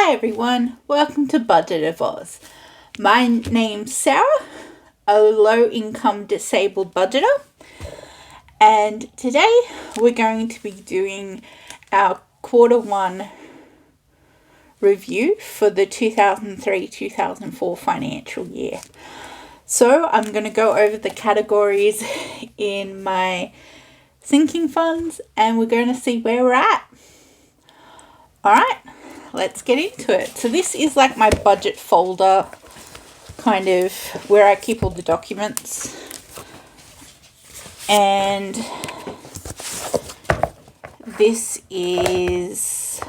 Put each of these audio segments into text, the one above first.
Hi everyone, welcome to Budget of Oz. My name's Sarah, a low-income disabled budgeter, and today we're going to be doing our Q1 review for the 2003-2004 financial year. So I'm going to go over the categories in my sinking funds and we're going to see where we're at. Alright, let's get into it. So this is like my budget folder, kind of where I keep all the documents. And this is...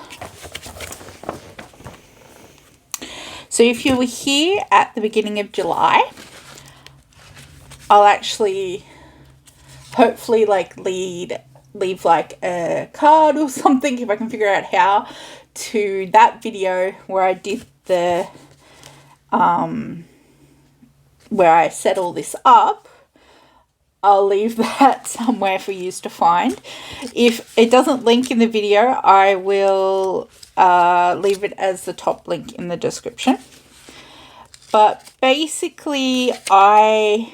So if you were here at the beginning of July, I'll actually hopefully like leave like a card or something, if I can figure out how, to that video where I did the where I set all this up. I'll leave that somewhere for you to find. If it doesn't link in the video, I will leave it as the top link in the description. But basically I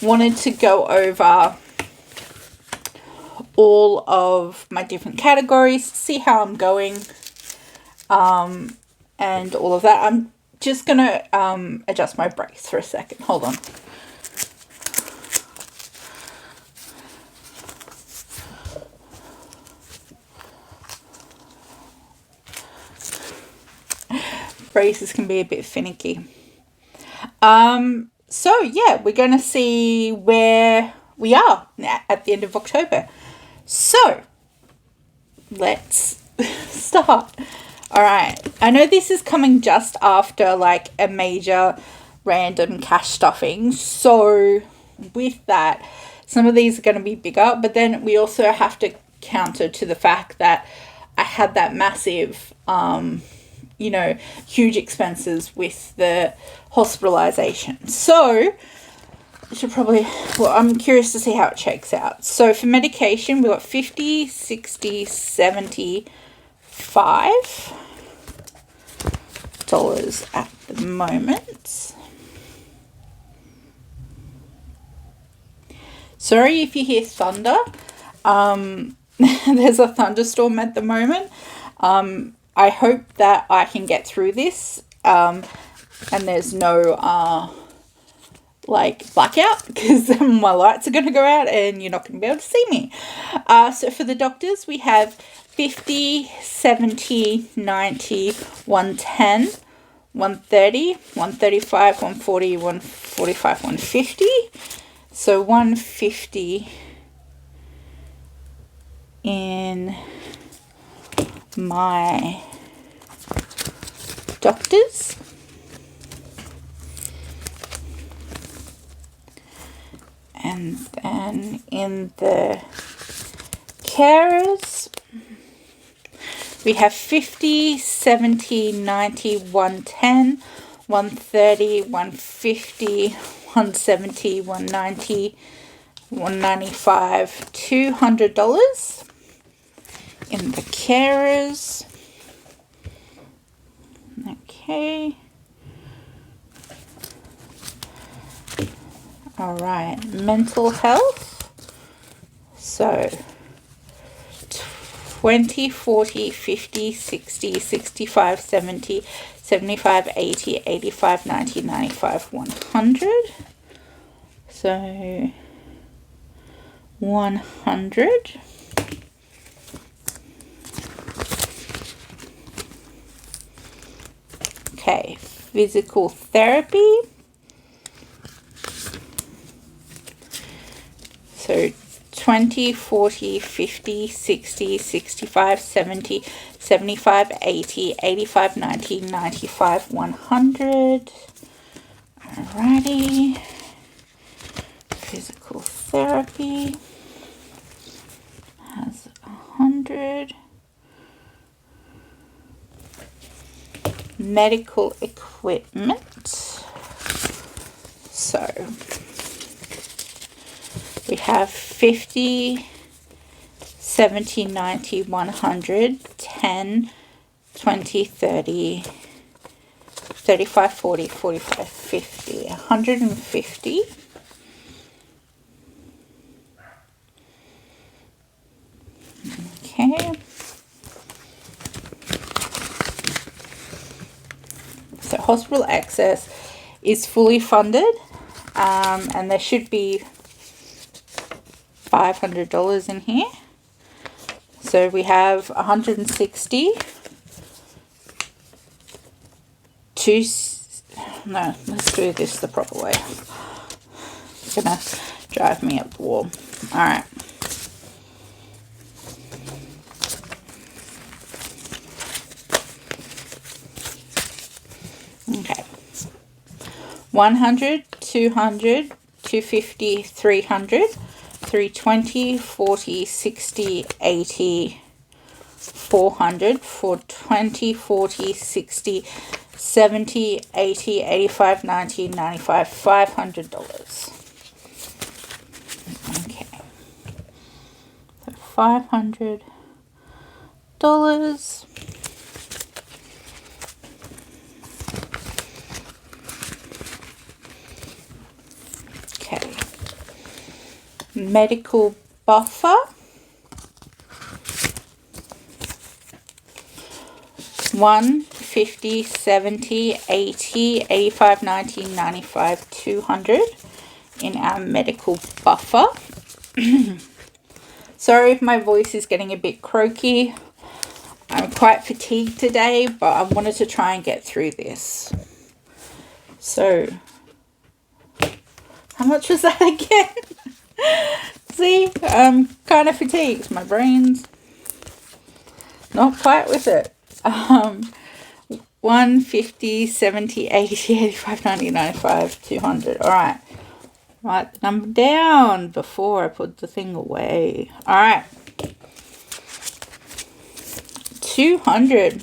wanted to go over all of my different categories, see how I'm going, and all of that. I'm just going to adjust my brace for a second. Hold on. Braces can be a bit finicky. So yeah, we're going to see where we are at the end of October. So let's start. All right. I know this is coming just after like a major random cash stuffing. So with that, some of these are going to be bigger, but then we also have to counter to the fact that I had that massive, huge expenses with the hospitalization. So should probably, I'm curious to see how it checks out. So for medication, we've got $50, $60, $75 at the moment. Sorry if you hear thunder. There's a thunderstorm at the moment. I hope that I can get through this, and there's no blackout, because my lights are going to go out and you're not going to be able to see me. So for the doctors, we have 50, 70, 90, 110, 130, 135, 140, 145, 150. So 150 in my doctors. And then in the carers, we have 50, 70, 90, 110, 130, 150, 170, 190, 195, $200 in the carers. Okay. All right, mental health. So 20, 40, 50, 60, 65, 70, 75, 80, 85, 90, 95, 100. So 100. Okay, physical therapy. So 20, 40, 50, 60, 65, 70, 75, 80, 85, 90, 95, 100. Alrighty. Physical therapy has 100. Medical equipment. So we have 50, 70, 90, 100, 10, 20, 30, 35, 40, 45, 50, 150. Okay. So hospital access is fully funded, and there should be $500 in here. So we have 160. No, let's do this the proper way. It's gonna drive me up the wall. All right. Okay. 100, 200, 250, 300, 320, 40, 60, 80, 400, 420, 40, 60, 70, 80, 85, 90, 95, $500. Okay. So $500. Okay. Medical buffer. 1, 50, 70, 80, 85, 90, 95, 200 in our medical buffer. Sorry if my voice is getting a bit croaky. I'm quite fatigued today, but I wanted to try and get through this. So, how much was that again? See, I'm kind of fatigued. My brain's not quite with it. 1, 50, 70, 80, 85, 90, 95, 200. All right. Write the number down before I put the thing away. All right. 200.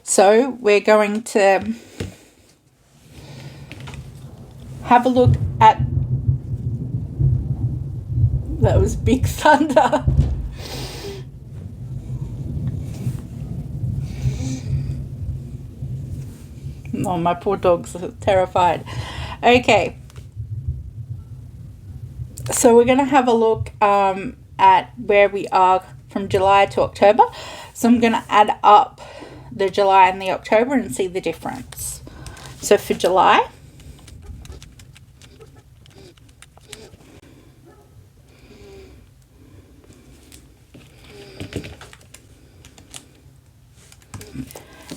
So we're going to have a look at, that was big thunder. Oh, my poor dog's terrified. Okay. So we're going to have a look at where we are from July to October. So I'm going to add up the July and the October and see the difference. So for July,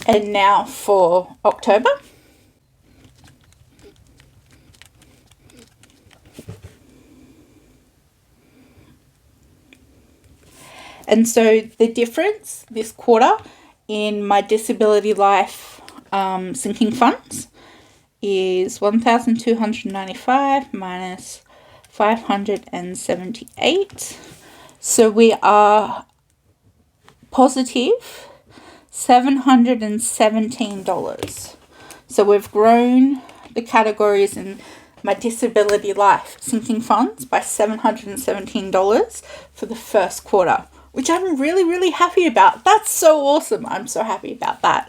and now for October. And so the difference this quarter in my disability life sinking funds is 1,295 minus 578. So we are positive $717. So we've grown the categories in my disability life sinking funds by $717 for the first quarter, which I'm really, really happy about. That's so awesome. I'm so happy about that.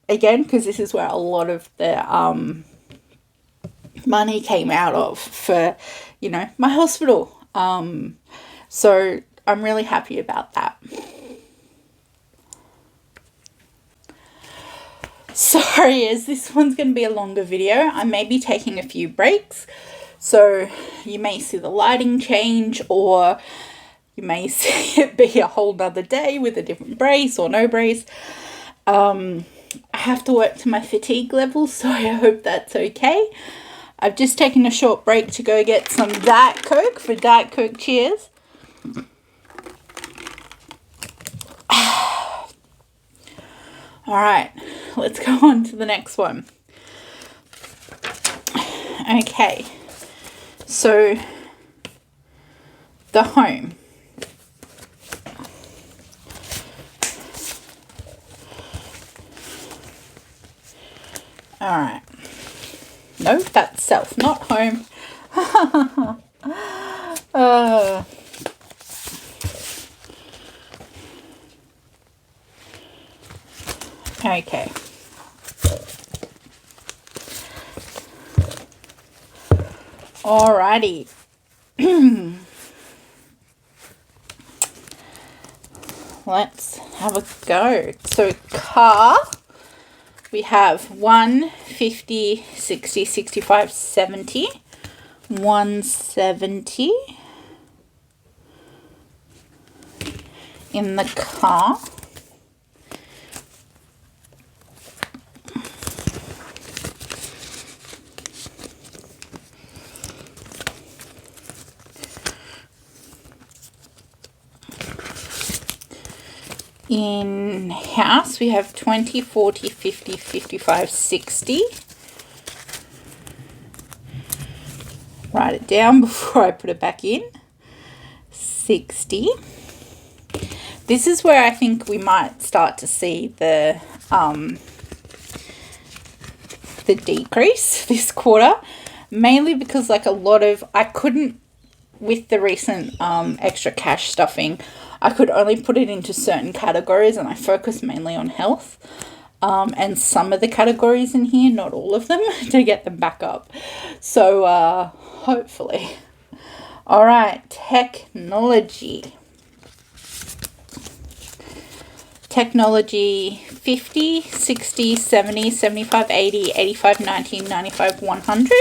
Again, because this is where a lot of the money came out of for, you know, my hospital. So I'm really happy about that. Sorry, as this one's going to be a longer video, I may be taking a few breaks. So you may see the lighting change, or you may see it be a whole nother day with a different brace or no brace. I have to work to my fatigue level, so I hope that's okay. I've just taken a short break to go get some Diet Coke for Diet Coke cheers. Alright, let's go on to the next one. Okay, so the home. All right. No, that's self, not home. Okay. Alrighty. Let's have a go. So car, we have 1, 50, 60, 65, 70, 170 in the car. In house, we have 20, 40, 50, 55, 60. Write it down before I put it back in. 60. This is where I think we might start to see the decrease this quarter, mainly because like a lot of, I couldn't, with the recent extra cash stuffing, I could only put it into certain categories, and I focus mainly on health and some of the categories in here, not all of them, to get them back up. So hopefully. All right, technology. Technology 50, 60, 70, 75, 80, 85, 90, 95, 100.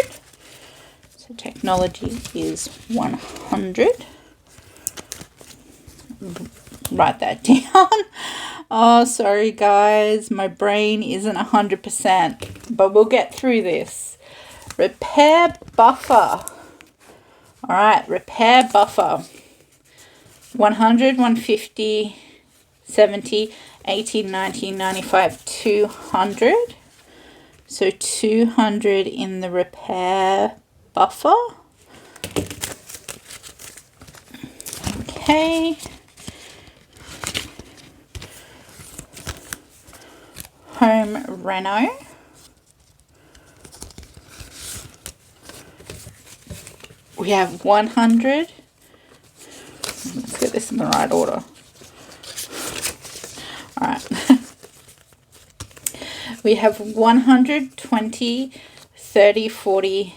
So technology is 100. Write that down. Oh, sorry guys, my brain isn't 100%, but we'll get through this. Repair buffer. All right, repair buffer. 100, 150, 70, 80, 90, 95, 200. So 200 in the repair buffer. Okay. Home reno. We have 100. Let's get this in the right order. All right. We have 100, 20, 30, 40,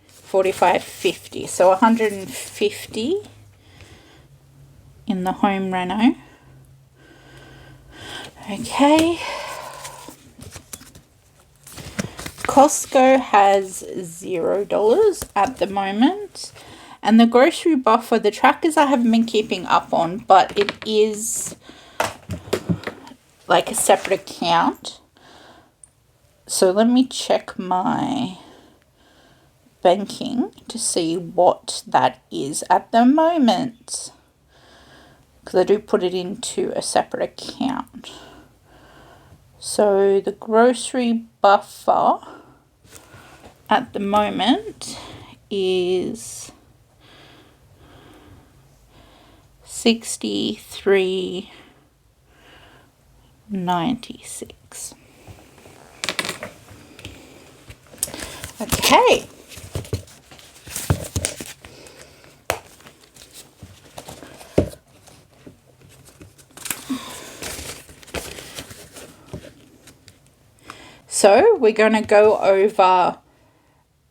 45, 50. So 150 in the home reno. Okay. Costco has $0 at the moment. And the grocery buffer, the trackers I haven't been keeping up on, but it is like a separate account. So let me check my banking to see what that is at the moment, because I do put it into a separate account. So the grocery buffer at the moment is 63.96. Okay. So we're going to go over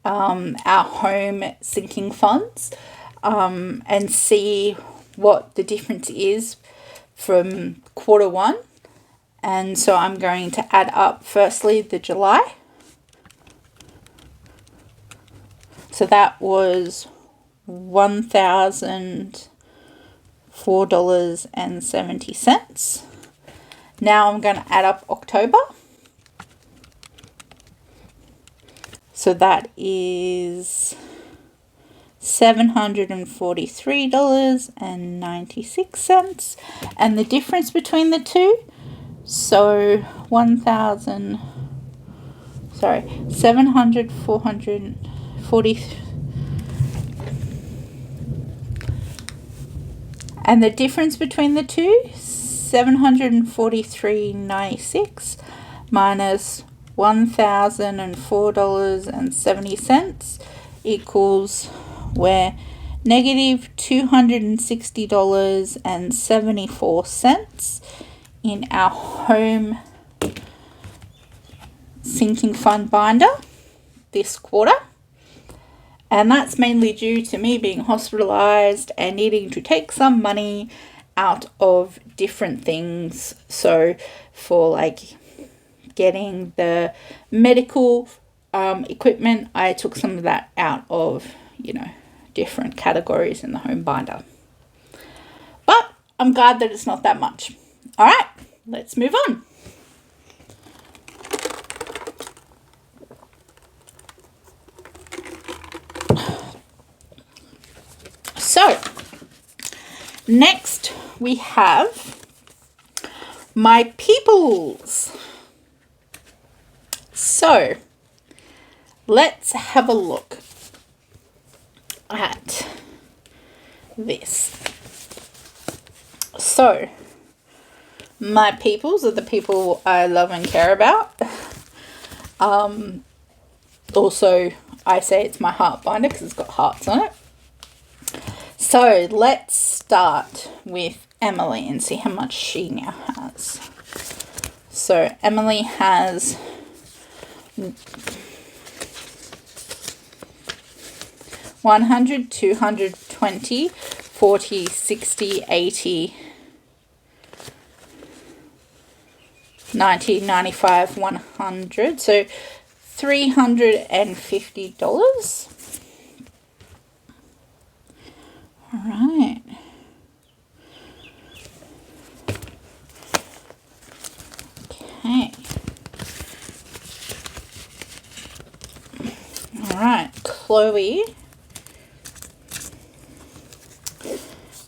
our home sinking funds and see what the difference is from quarter one. And so I'm going to add up firstly the July. So that was $1,004.70. Now I'm going to add up October. So that is $743.96. And the difference between the two, so 440. And the difference between the two, 743.96 minus $1,004.70 equals we're negative $260.74 in our home sinking fund binder this quarter. And that's mainly due to me being hospitalized and needing to take some money out of different things. So for like getting the medical equipment, I took some of that out of, different categories in the home binder. But I'm glad that it's not that much. All right, let's move on. So, next we have my peoples. So, let's have a look at this. So, my peoples are the people I love and care about. Also, I say it's my heart binder because it's got hearts on it. So let's start with Emily and see how much she now has. So Emily has 100, 220, 40, 60, 80, 90, 95, 100. So $350. All right. Okay. All right. Chloe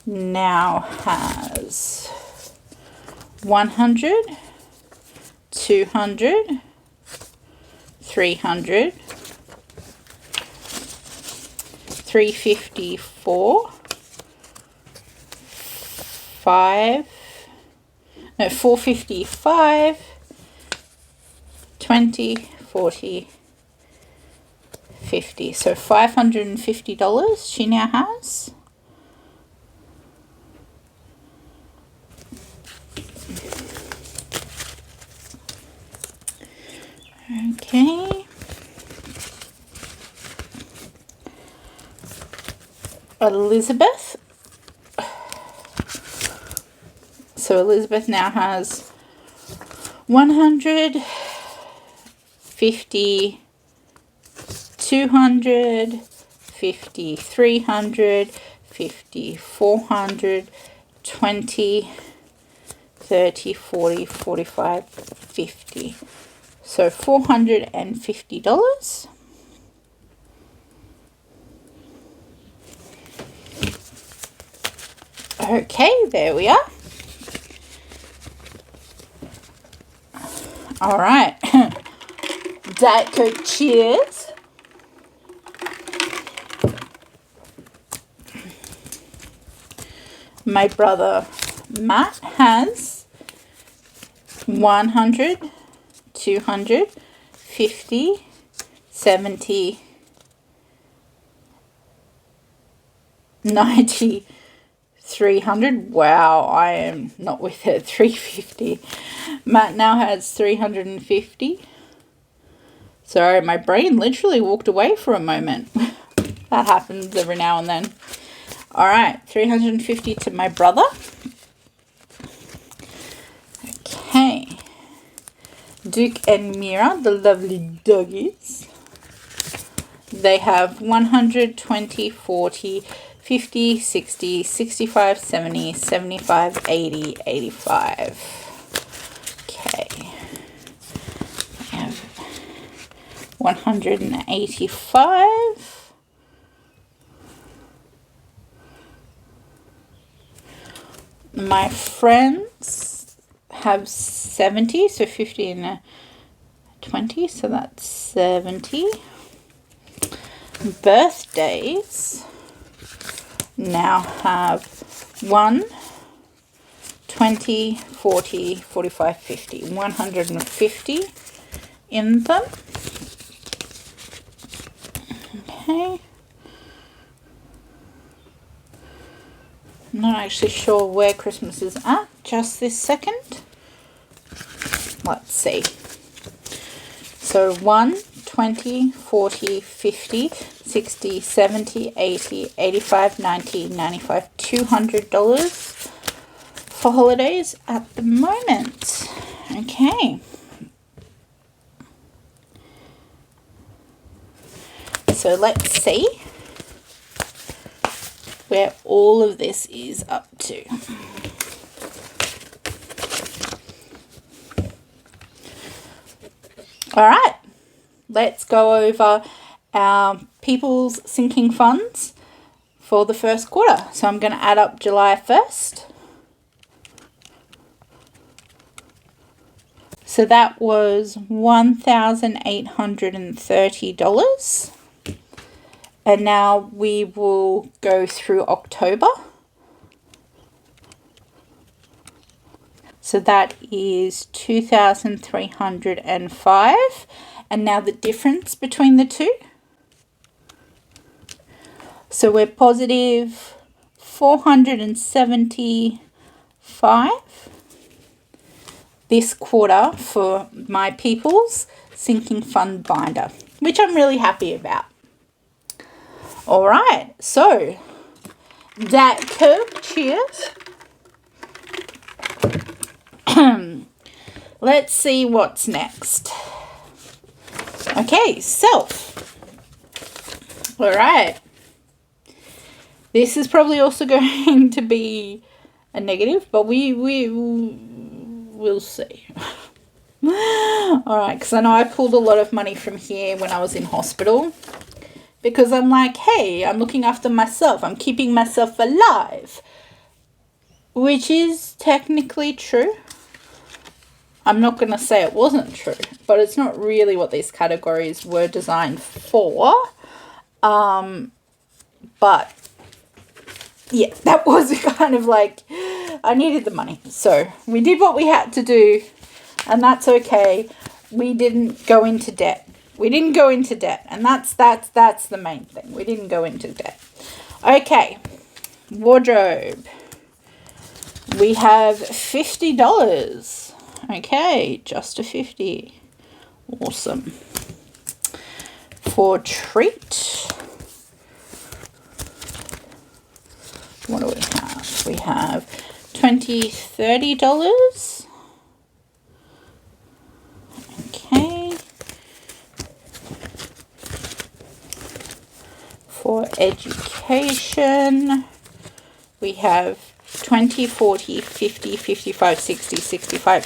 now has 100, 200, 300, 354, 455, 20, 40, 50. So $550 she now has. Okay. Elizabeth. So Elizabeth now has 100, 50, 200, 50, 300, 50, 400, 20, 30, 40, 45, 50. So $450. Okay, there we are. All right. Diet Coke, cheers. My brother Matt has 100, 200, 50, 70, 90, 300. Wow, I am not with it. 350. Matt now has 350. Sorry, my brain literally walked away for a moment. That happens every now and then. All right, 350 to my brother. Okay. Duke and Mira, the lovely doggies. They have 100, 20, 40, 50, 60, 65, 70, 75, 80, 85. Okay. I have 185. My friends have 70, so 50 and 20, so that's 70. Birthdays now have 1, 20, 40, 45, 50. 150 in them. Okay. I'm not actually sure where Christmas is at just this second. Let's see. So 1, 20, 40, 50, 60, 70, 80, 85, 90, 95, $200 for holidays at the moment. Okay. So let's see where all of this is up to. All right, let's go over our people's sinking funds for the first quarter. So I'm going to add up July 1st. So that was $1,830. And now we will go through October. So that is 2,305. And now the difference between the two. So we're positive 475 this quarter for my people's sinking fund binder, which I'm really happy about. All right, so that Coke, cheers. Let's see what's next. Okay, self. All right. This is probably also going to be a negative, but we'll see. All right, because I know I pulled a lot of money from here when I was in hospital. Because I'm like, hey, I'm looking after myself. I'm keeping myself alive. Which is technically true. I'm not going to say it wasn't true. But it's not really what these categories were designed for. But, yeah, that was kind of like, I needed the money. So, we did what we had to do. And that's okay. We didn't go into debt. And that's the main thing. We didn't go into debt. Okay, wardrobe. We have $50. Okay, just a 50. Awesome. For treat, what do we have? We have $20, $30. Okay. For education, we have $20, $40, $50, $55, $60, $65,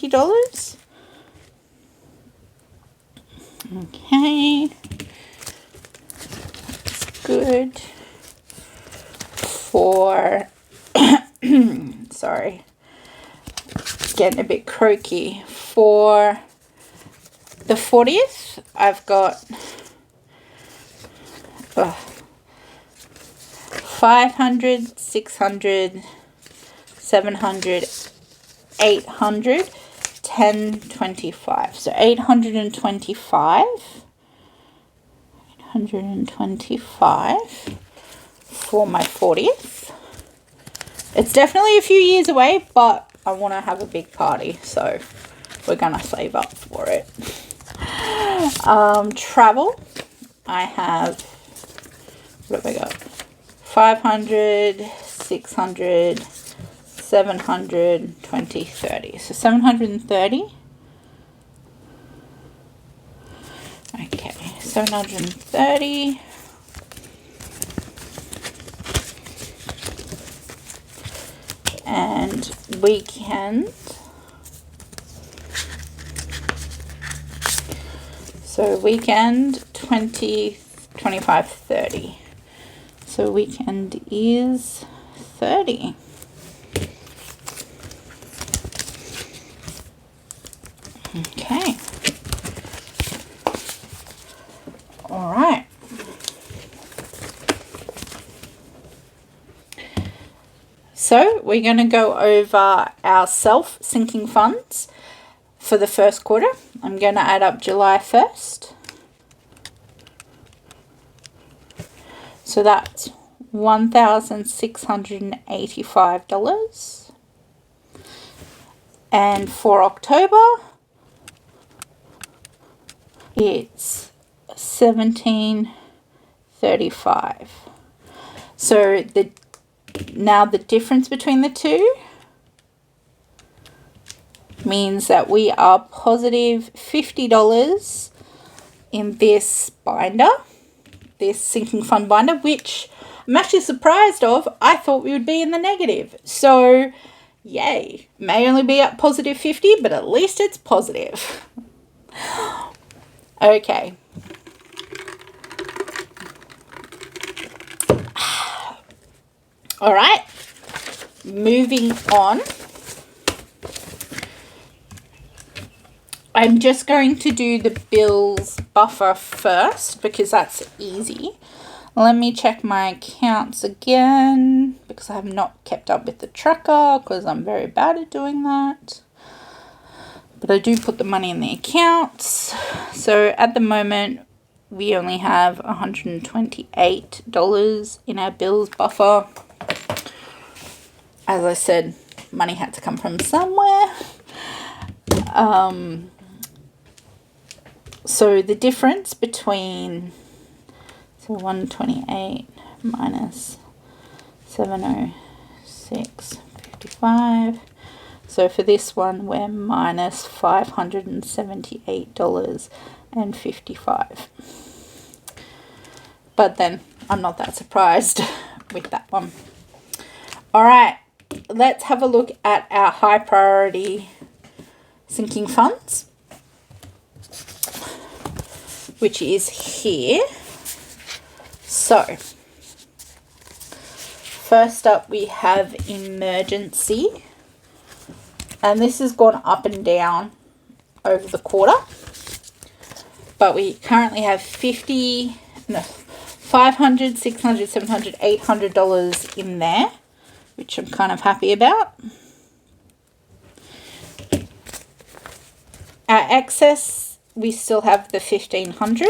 $70. Okay. That's good. For, sorry, getting a bit croaky. For the 40th, I've got 500, 600, 700, 800, 10, 25. So 825 for my 40th. It's definitely a few years away, but I want to have a big party, so we're gonna save up for it. Travel, I have, what have I got? 500, 600, 700, 20, 30. So 730. Okay, 730. And weekend. So weekend 20, 25, 30. So weekend is 30. Okay. All right. So we're going to go over our self-sinking funds for the first quarter. I'm going to add up July 1st. So that's $1,685. And for October, it's $1,735. So now the difference between the two means that we are positive $50 in this binder, this sinking fund binder, which I'm actually surprised of. I thought we would be in the negative. So yay, may only be at positive 50, but at least it's positive. Okay. All right, moving on. I'm just going to do the bills buffer first because that's easy. Let me check my accounts again because I have not kept up with the tracker because I'm very bad at doing that. But I do put the money in the accounts. So at the moment, we only have $128 in our bills buffer. As I said, money had to come from somewhere. So the difference between 128 minus 706.55. So for this one, we're minus $578.55. But then I'm not that surprised with that one. All right, let's have a look at our high priority sinking funds, which is here. So first up we have emergency, and this has gone up and down over the quarter, but we currently have $500, $600, $700, $800 in there, which I'm kind of happy about. Our excess, we still have the $1,500,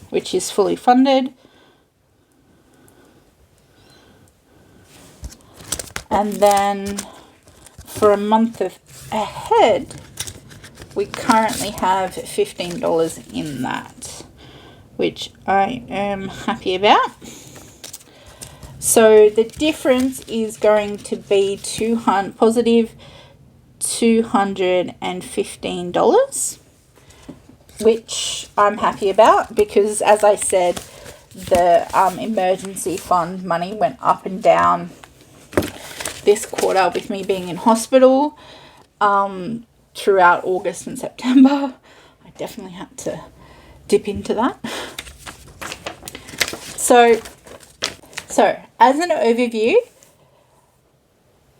which is fully funded. And then for a month ahead, we currently have $15 in that, which I am happy about. So the difference is going to be positive $215, which I'm happy about because, as I said, the emergency fund money went up and down this quarter with me being in hospital throughout August and September. I definitely had to dip into that. So as an overview,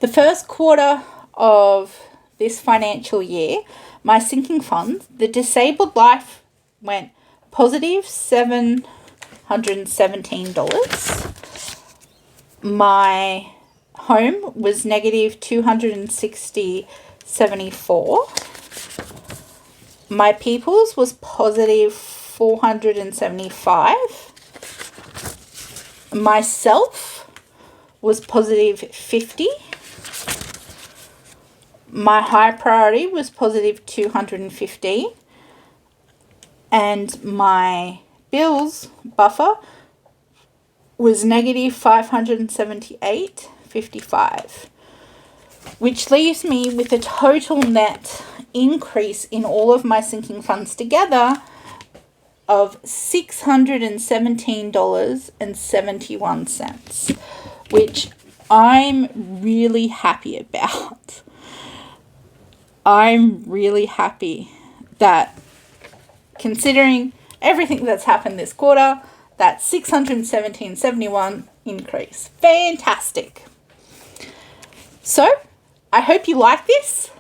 the first quarter of this financial year, my sinking funds, the disabled life went positive $717. My home was negative $260.74. My people's was positive $475. Myself was positive $50. My high priority was positive $250. And my bills buffer was negative $578.55, which leaves me with a total net increase in all of my sinking funds together of $617.71, which I'm really happy about. I'm really happy that, considering everything that's happened this quarter, that $617.71 increase. Fantastic. So, I hope you like this.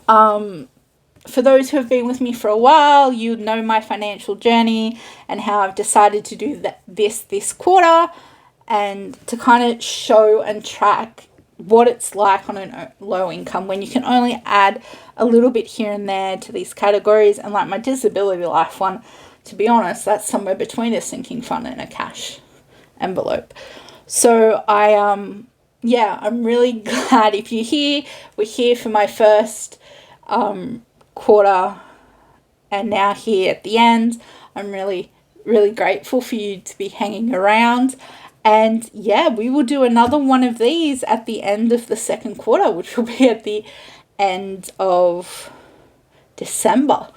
For those who have been with me for a while, you know my financial journey and how I've decided to do this quarter, and to kind of show and track what it's like on a low income when you can only add a little bit here and there to these categories. And like my disability life one, to be honest, that's somewhere between a sinking fund and a cash envelope. So I'm really glad if you're here. We're here for my first quarter and now here at the end. I'm really, really grateful for you to be hanging around. And yeah, we will do another one of these at the end of the second quarter, which will be at the end of December.